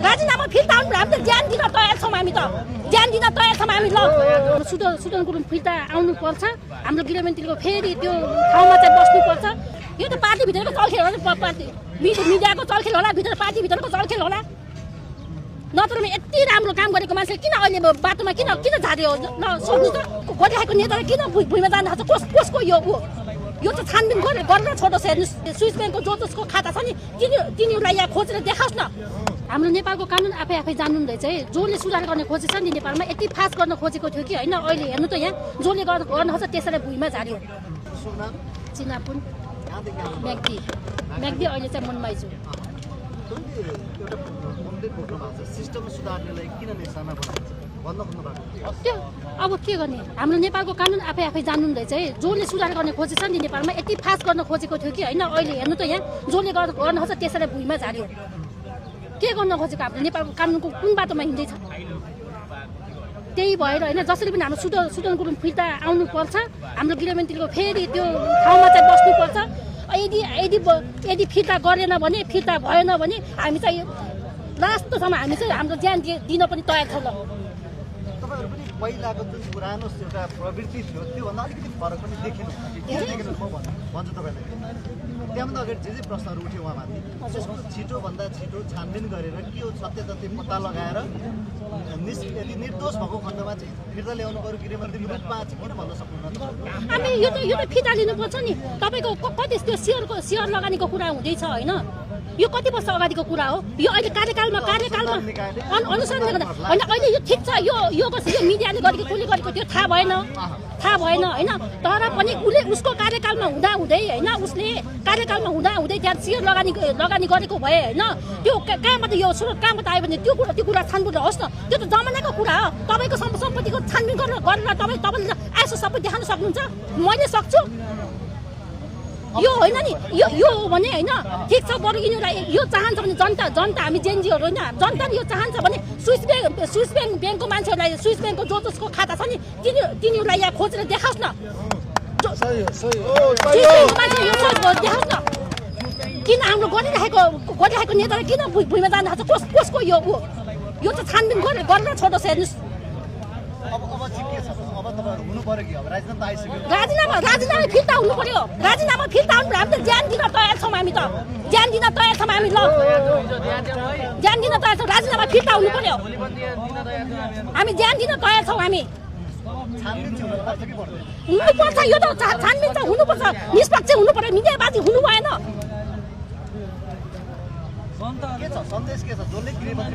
राजीनामा फिर्ता हामी त ज्यान दिन तयार छौँ हामी त ज्यान दिन तयार छौँ हामी ल सुदन गुरुङ फिर्ता आउनुपर्छ हाम्रो गृहमन्त्रीको फेरि त्यो ठाउँमा चाहिँ बस्नुपर्छ यो त पार्टीभित्रको चलखेल हो पार्टी मिडियाको चलखेल होला भित्र पार्टीभित्रको चलखेल होला नत्र यति राम्रो काम गरेको मान्छे किन अहिले बाटोमा किन झार्यो ल सोध्नु त गरिरहेको नेता किन भुइँमा जान थाल्छ कसको यो त छानबिन गरेर छोडोस् हेर्नुहोस् स्विस ब्याङ्कको जसको खाता छ नि तिनीहरूलाई यहाँ खोजेर देखाओस् न हाम्रो नेपालको कानुन आफै जान्नु हुँदैछ है जसले सुधार गर्ने खोजेछ नि नेपालमा यति फास्ट गर्न खोजेको थियो कि होइन अहिले हेर्नु त यहाँ जसले गर्न खोज्छ त्यसैलाई भुइँमा झार्यो चिनापुन म्याग्दी अहिले चाहिँ मनमाइजु त्यो अब के गर्ने हाम्रो नेपालको कानुन आफै जान्नु हुँदैछ है जसले सुधार गर्ने खोजेछ नि नेपालमा यति फास्ट गर्न खोजेको थियो कि होइन अहिले हेर्नु त यहाँ जसले गर्न खोज्छ त्यसैलाई भुइँमा झार्यो के गर्न खोजेको हाम्रो नेपालको कानुनको कुन बाटोमा हिँड्दैछ त्यही भएर होइन जसरी पनि हाम्रो सुदन गुरुङ फिर्ता आउनुपर्छ हाम्रो गृहमन्त्रीको फेरि त्यो ठाउँमा चाहिँ बस्नुपर्छ यदि फिर्ता गरेन भने फिर्ता भएन भने हामी चाहिँ लास्टसम्म हामी चाहिँ हाम्रो ज्यान दिन पनि तयार छौँ ल तपाईहरु पनि पहिलाको जुन पुरानो एउटा प्रवृत्ति थियो त्योभन्दा अलिकति फरक पनि देखिनु भन्छु तपाईँलाई त्यहाँभन्दा अगाडि जे प्रश्नहरू उठ्यो उहाँमाथि त्यसको छिटोभन्दा छिटो छानबिन गरेर के हो सत्य तथ्य पत्ता लगाएर यदि निर्दोष भएको खण्डमा चाहिँ फिर्ता ल्याउनु पर्यो गृहमन्त्री रूपमा चाहिँ किन भन्न सक्नुहुन्न हामी यो त फिर्ता लिनुपर्छ नि तपाईँको कति त्यो सेयर लगानीको कुरा हुँदैछ होइन यो कति वर्ष अगाडिको कुरा हो यो अहिले कार्यकालमा अनुसार होइन अहिले यो ठिक छ यो मिडियाले गरेको कसले गरेको त्यो थाहा भएन होइन तर पनि उसको कार्यकालमा हुँदै होइन उसले कार्यकालमा हुँदै त्यहाँ सेयर लगानी गरेको भए होइन त्यो कहाँबाट यो स्रोत कहाँबाट आयो भने त्यो कुरा छानबिन होस् न त्यो त जमानाको कुरा हो तपाईँको सम्पत्तिको छानबिन गरेर तपाईँले आएसो सबै देखाउन सक्नुहुन्छ मैले सक्छु यो होइन नि यो भने होइन ठिक छ बरु यिनीहरूलाई यो चाहन्छ भने जनता हामी जेएनजीहरू होइन जनताले यो चाहन्छ भने स्विस ब्याङ्कको मान्छेहरूलाई स्विस ब्याङ्कको जसको खाता छ नि तिनीहरूलाई यहाँ खोजेर देखाओस् न देखाओस् न किन हाम्रो गरिरहेको नेतालाई किन भुइँमा जान थाल्छ कसको यो त छानबिन गरेर छोडोस् हेर्नुहोस् राजीनामा फिर्ता हुनु पर्यो राजीनामा फिर्ता हामी त ज्यान दिन तयार छौँ हामी त ज्यान दिन तयार छौँ हामी ल ज्यान दिन तयार छौँ राजीनामा फिर्ता हुनु पर्यो हामी ज्यान दिन तयार छौँ हामी हुनुपर्छ यो त छानबिन चाहिँ हुनुपर्छ निष्पक्ष हुनु पर्यो मिडियाबाजी हुनु भएन